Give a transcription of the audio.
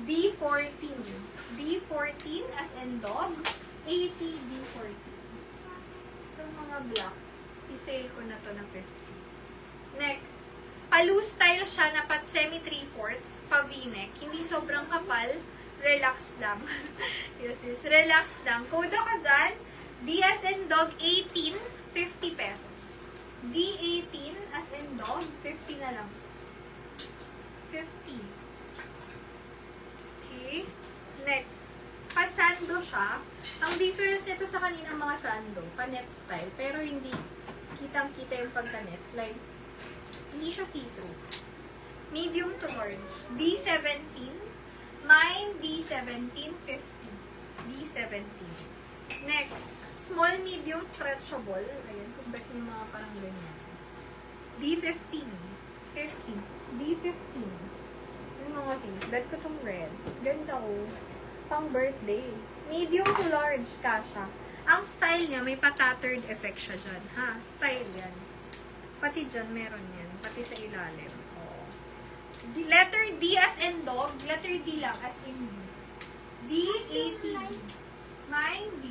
D14. D14 as in dog. 80, D14. So, mga black. I-sale ko na to na 50. Next. Paloo style siya na pat semi 3/4, pa V-neck. Hindi sobrang kapal. Relax lang. Yes. Relax lang. Code ka dyan. D as in dog 18, 50 pesos. D18 as in dog, 50 na lang. 50. Okay. Next. Pa-sando siya. Ang difference nito sa kaninang mga sando, pa-net style, pero hindi kitang-kita yung pagka-net. Like, hindi siya see-through. Medium to large. D17. Mine, D17, 50. D17. Next. Small, medium, stretchable. Ayan, kung ba't yung mga parang ganyan. D15. 15. D15. Yung mga sis, bet ko tong red. Ganda oh. Pang birthday. Medium to large, kasha. Ang style niya, may patattered effect siya dyan. Ha? Style yan. Pati dyan, meron yan. Pati sa ilalim. Oh. Letter D as in dog. Letter D lang as in D. D18. Mine, D.